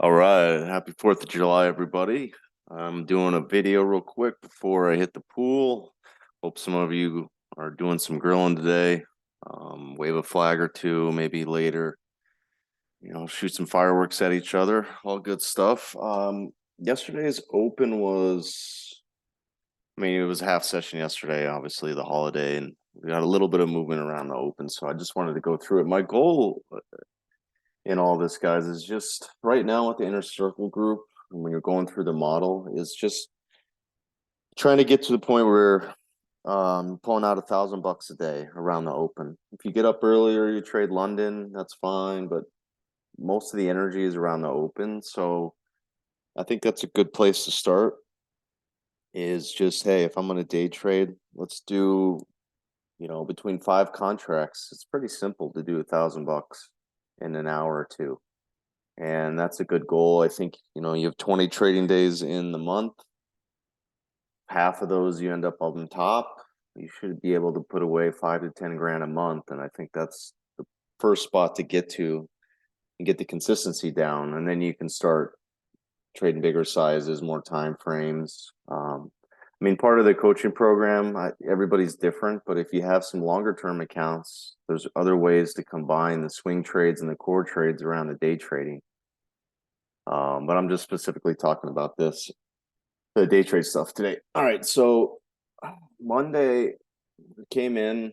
All right, happy 4th of July, everybody. I'm doing a video real quick before I hit the pool. Hope some of you are doing some grilling today. Wave a flag or two, maybe later. Shoot some fireworks at each other. All good stuff. Yesterday's open it was a half session yesterday, obviously the holiday, and we got a little bit of movement around the open. So I just wanted to go through it. My goal in all this, guys, is just right now with the inner circle group, when you're going through the model, is just trying to get to the point where pulling out $1,000 a day around the open. If you get up earlier, you trade London, that's fine, but most of the energy is around the open. So I think that's a good place to start. Is just, hey, if I'm going to day trade, let's do, between 5 contracts. It's pretty simple to do $1,000 in an hour or two. And that's a good goal. I think, you have 20 trading days in the month. Half of those you end up on top. You should be able to put away 5 to 10 grand a month. And I think that's the first spot to get to and get the consistency down. And then you can start trading bigger sizes, more time frames. Part of the coaching program, everybody's different, but if you have some longer term accounts, there's other ways to combine the swing trades and the core trades around the day trading. But I'm just specifically talking about the day trade stuff today. All right, so Monday came in.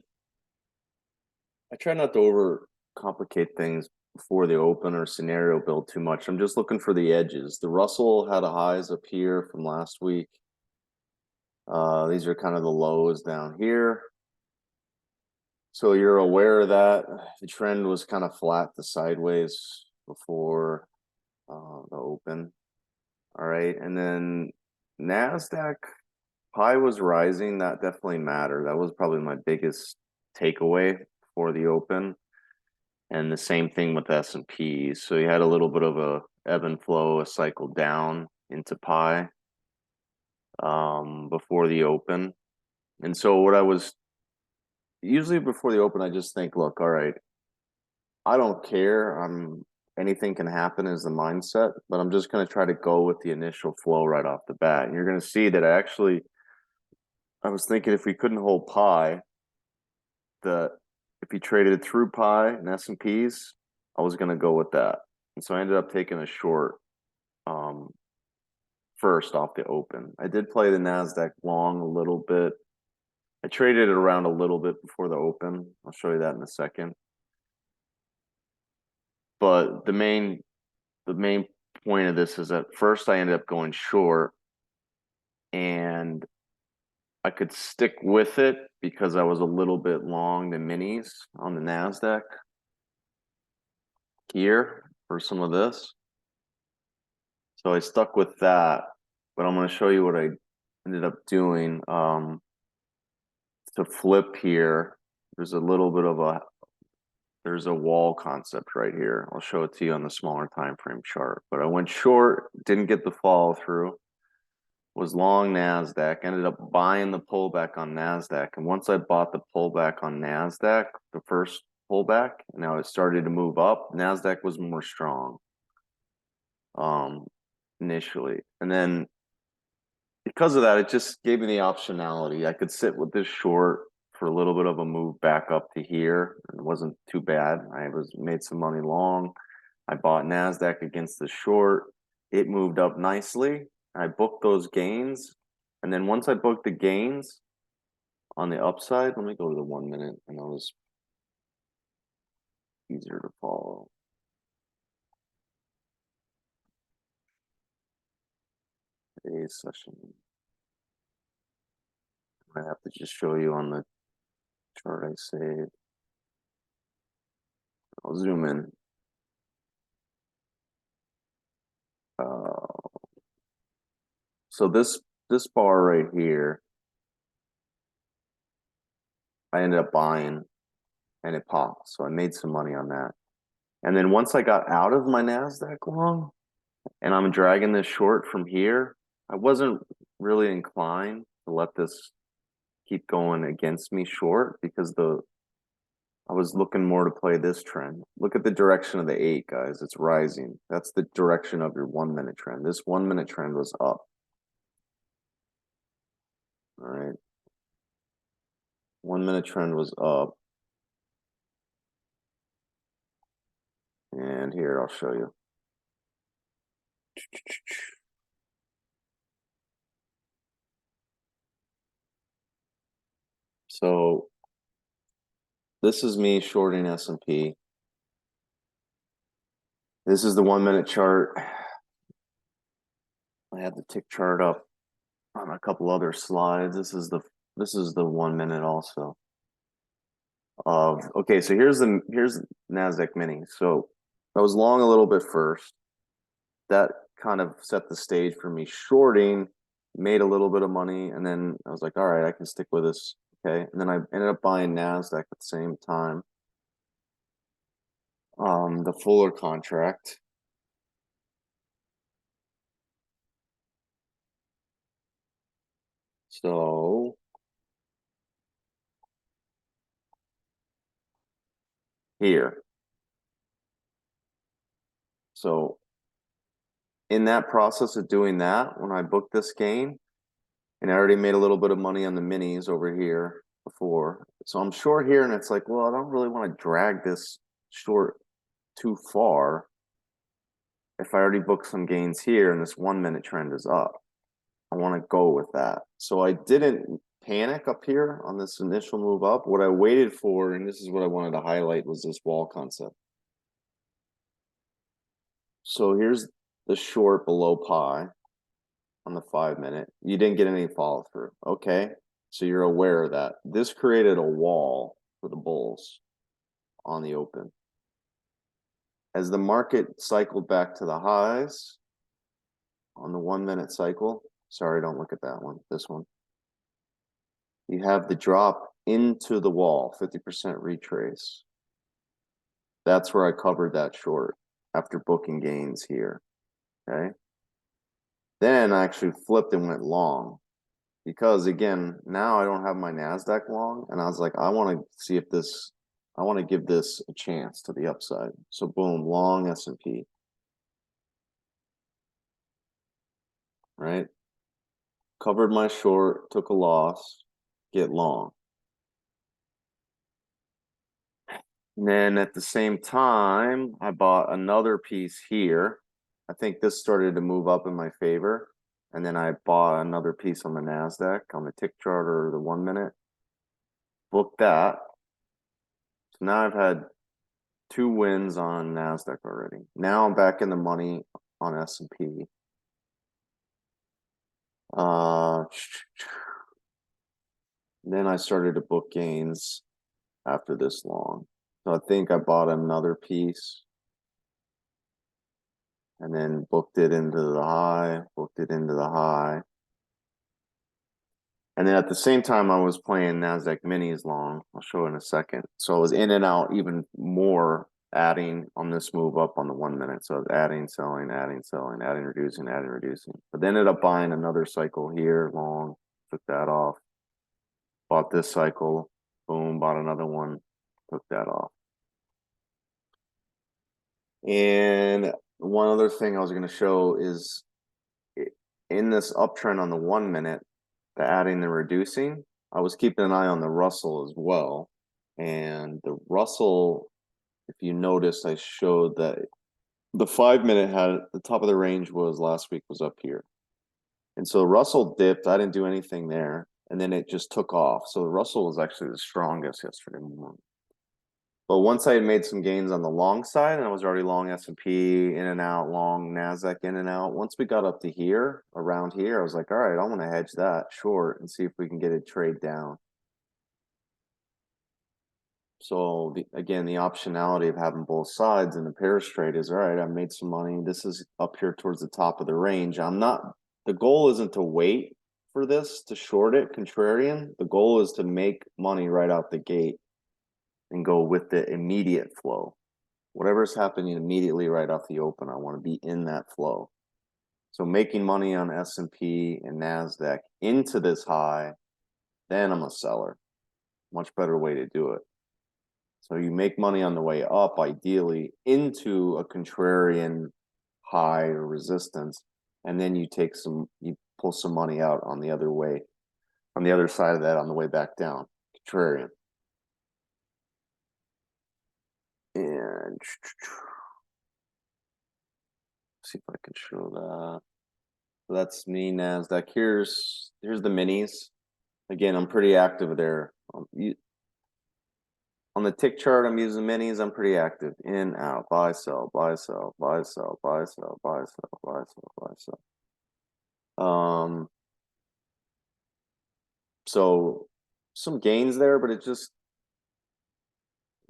I try not to overcomplicate things before the open or scenario build too much. I'm just looking for the edges. The Russell had a highs up here from last week. These are kind of the lows down here. So you're aware of that. The trend was kind of flat to sideways before the open. All right, and then NASDAQ high was rising. That definitely mattered. That was probably my biggest takeaway for the open. And the same thing with S&P. So you had a little bit of a ebb and flow, a cycle down into pi before the open. And so what I was usually before the open, I just think, look, all right, I don't care. Anything can happen is the mindset, but I'm just going to try to go with the initial flow right off the bat. And you're going to see that I was thinking if we couldn't hold pi, if you traded it through pi and S&Ps, I was going to go with that. And so I ended up taking a short first off the open. I did play the NASDAQ long a little bit. I traded it around a little bit before the open. I'll show you that in a second. But the main point of this is that first I ended up going short, and I could stick with it because I was a little bit long the minis on the NASDAQ here for some of this. So I stuck with that, but I'm going to show you what I ended up doing to flip here. There's a wall concept right here. I'll show it to you on the smaller time frame chart. But I went short, didn't get the follow through, was long NASDAQ, ended up buying the pullback on NASDAQ. And once I bought the pullback on NASDAQ, the first pullback, now it started to move up. NASDAQ was more strong initially. And then because of that, it just gave me the optionality. I could sit with this short for a little bit of a move back up to here. It wasn't too bad. Made some money long. I bought NASDAQ against the short. It moved up nicely. I booked those gains. And then once I booked the gains on the upside, let me go to the 1 minute. I know it's easier to follow. Today's session. I have to just show you on the chart I saved. I'll zoom in. So this bar right here, I ended up buying and it popped. So I made some money on that. And then once I got out of my NASDAQ long and I'm dragging this short from here, I wasn't really inclined to let this keep going against me short because the I was looking more to play this trend. Look at the direction of the 8, guys. It's rising. That's the direction of your 1-minute trend. This 1-minute trend was up. All right. 1-minute trend was up. And here, I'll show you. So this is me shorting S&P. This is the 1-minute chart. I had the tick chart up on a couple other slides. This is the 1-minute also. Okay, so here's Nasdaq Mini. So I was long a little bit first. That kind of set the stage for me shorting, made a little bit of money, and then I was like, all right, I can stick with this. Okay. And then I ended up buying Nasdaq at the same time. The fuller contract. So here. So in that process of doing that, when I booked this gain, and I already made a little bit of money on the minis over here before. So I'm short here, and it's like, well, I don't really want to drag this short too far if I already booked some gains here and this 1-minute trend is up. I want to go with that. So I didn't panic up here on this initial move up. What I waited for, and this is what I wanted to highlight, was this wall concept. So here's the short below pi on the 5-minute. You didn't get any follow through. Okay. So you're aware of that. This created a wall for the bulls on the open. As the market cycled back to the highs on the 1-minute cycle, sorry, don't look at that one, this one. You have the drop into the wall, 50% retrace. That's where I covered that short after booking gains here. Okay. Then I actually flipped and went long because again, now I don't have my NASDAQ long. And I was like, I want to see if this, I want to give this a chance to the upside. So boom, long S&P. Right. Covered my short, took a loss, get long. And then at the same time, I bought another piece here. I think this started to move up in my favor. And then I bought another piece on the NASDAQ on the tick chart or the 1-minute. Booked that. So now I've had 2 wins on NASDAQ already. Now I'm back in the money on S&P. Then I started to book gains after this long. So I think I bought another piece and then booked it into the high, booked it into the high. And then at the same time, I was playing NASDAQ minis long. I'll show in a second. So I was in and out even more, adding on this move up on the 1-minute. So I was adding, selling, adding, reducing, adding, reducing. But then ended up buying another cycle here long, took that off. Bought this cycle, boom, bought another one, took that off. And one other thing I was going to show is in this uptrend on the 1-minute, the adding and reducing, I was keeping an eye on the Russell as well. And the Russell, if you notice, I showed that the 5-minute had the top of the range was last week was up here. And so Russell dipped. I didn't do anything there. And then it just took off. So Russell was actually the strongest yesterday morning. But once I had made some gains on the long side, and I was already long S&P in and out, long NASDAQ in and out. Once we got up to here, around here, I was like, all right, I want to hedge that short and see if we can get a trade down. So again, the optionality of having both sides in the pairs trade is, all right, I made some money. This is up here towards the top of the range. The goal isn't to wait for this to short it, contrarian. The goal is to make money right out the gate and go with the immediate flow. Whatever's happening immediately right off the open, I want to be in that flow. So making money on S&P and NASDAQ into this high, then I'm a seller. Much better way to do it. So you make money on the way up, ideally, into a contrarian high or resistance, and then you pull some money out on the other way, on the other side of that on the way back down, contrarian. And see if I can show that. So that's me, NASDAQ. Here's the minis. Again, I'm pretty active there. On the tick chart, I'm using minis. I'm pretty active. In, out, buy, sell, buy, sell, buy, sell, buy, sell, buy, sell, buy, sell, buy, sell. So some gains there, but it just,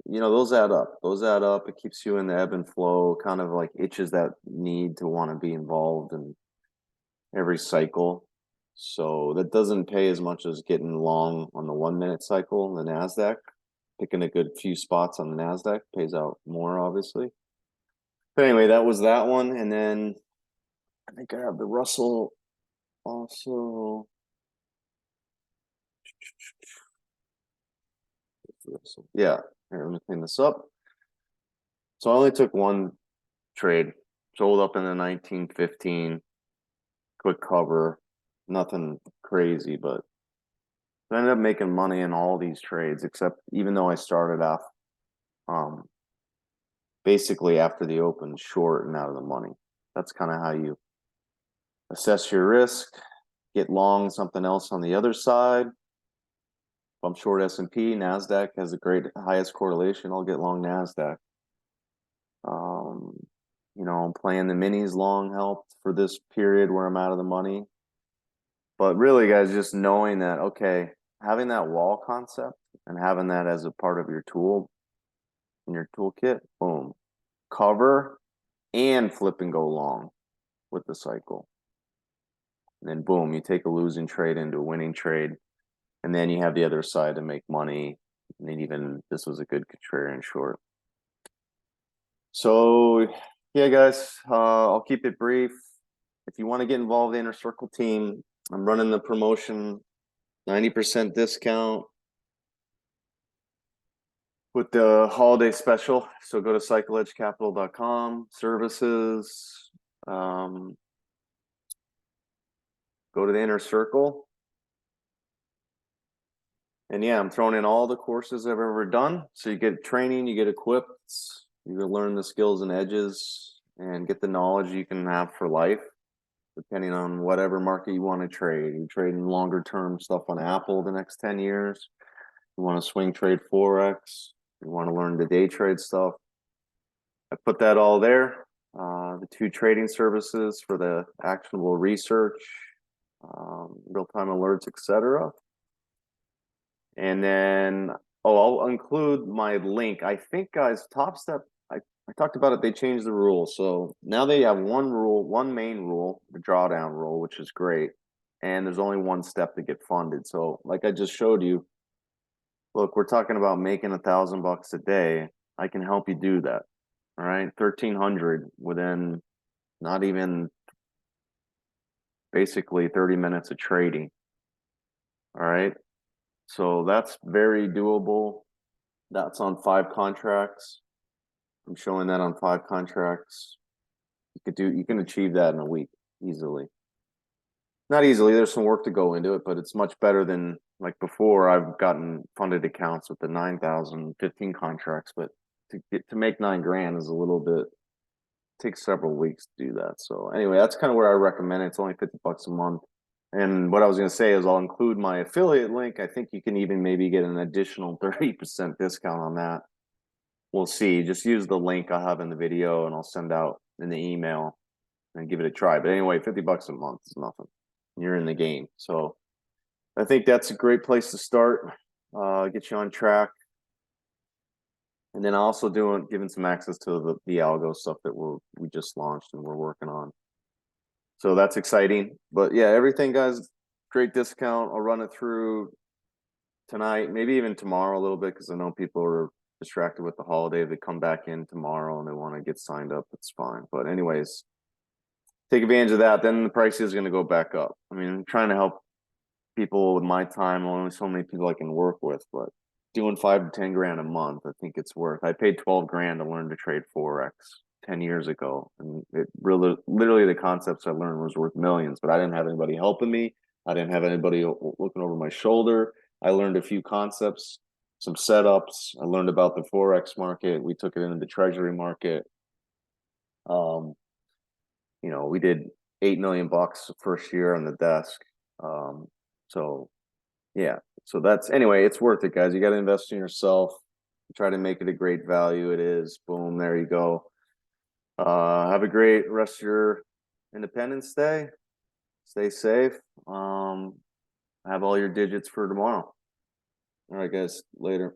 those add up. Those add up. It keeps you in the ebb and flow, kind of like itches that need to want to be involved in every cycle. So that doesn't pay as much as getting long on the 1 minute cycle, the NASDAQ. Picking a good few spots on the NASDAQ pays out more, obviously. But anyway, that was that one. And then I think I have the Russell also. Yeah, here, let me clean this up. So I only took one trade, sold up in the 1915, quick cover, nothing crazy, but I ended up making money in all these trades, except even though I started off basically after the open short and out of the money. That's kind of how you assess your risk, get long something else on the other side. If I'm short S&P, NASDAQ has a great highest correlation. I'll get long NASDAQ. Playing the minis long helped for this period where I'm out of the money. But really, guys, just knowing that, okay, having that wall concept and having that as a part of your tool in your toolkit, boom, cover and flip and go long with the cycle. And then boom, you take a losing trade into a winning trade. And then you have the other side to make money. And then even this was a good contrarian short. So yeah, guys, I'll keep it brief. If you want to get involved in the Inner Circle team, I'm running the promotion, 90% discount with the holiday special. So go to cycleedgecapital.com, services, go to the Inner Circle. And yeah, I'm throwing in all the courses I've ever done. So you get training, you get equipped, you can learn the skills and edges and get the knowledge you can have for life, depending on whatever market you want to trade. You trade in longer term stuff on Apple the next 10 years. You want to swing trade Forex. You want to learn the day trade stuff. I put that all there. The 2 trading services for the actionable research, real-time alerts, etc. And then, I'll include my link. I think, guys, Top Step, I talked about it. They changed the rules. So now they have one main rule, the drawdown rule, which is great. And there's only one step to get funded. So like I just showed you, look, we're talking about making $1,000 a day. I can help you do that. All right. 1,300 within not even basically 30 minutes of trading. All right. So that's very doable. That's on 5 contracts. I'm showing that on 5 contracts. You can achieve that in a week easily. Not easily, there's some work to go into it, but it's much better than like before. I've gotten funded accounts with the 9,000, 15 contracts, but to make 9 grand is a little bit, takes several weeks to do that. So anyway, that's kind of where I recommend it. It's only $50 a month. And what I was going to say is I'll include my affiliate link. I think you can even maybe get an additional 30% discount on that. We'll see. Just use the link I have in the video and I'll send out in the email and give it a try. But anyway, $50 a month is nothing. You're in the game. So I think that's a great place to start. Get you on track. And then also giving some access to the algo stuff that we just launched and we're working on. So that's exciting. But yeah, everything, guys, great discount. I'll run it through tonight, maybe even tomorrow a little bit, because I know people are distracted with the holiday. They come back in tomorrow and they want to get signed up. It's fine. But anyways, take advantage of that. Then the price is going to go back up. I mean, I'm trying to help people with my time. Only so many people I can work with, but doing 5 to 10 grand a month, I think it's worth. I paid 12 grand to learn to trade Forex 10 years ago. And it really, literally the concepts I learned was worth millions, but I didn't have anybody helping me. I didn't have anybody looking over my shoulder. I learned a few concepts, some setups. I learned about the Forex market. We took it into the treasury market. Um, we did 8 million bucks first year on the desk. So yeah. So that's anyway, it's worth it, guys. You got to invest in yourself. Try to make it a great value. It is. Boom, there you go. Have a great rest of your Independence Day. Stay safe. Have all your digits for tomorrow. All right, guys. Later.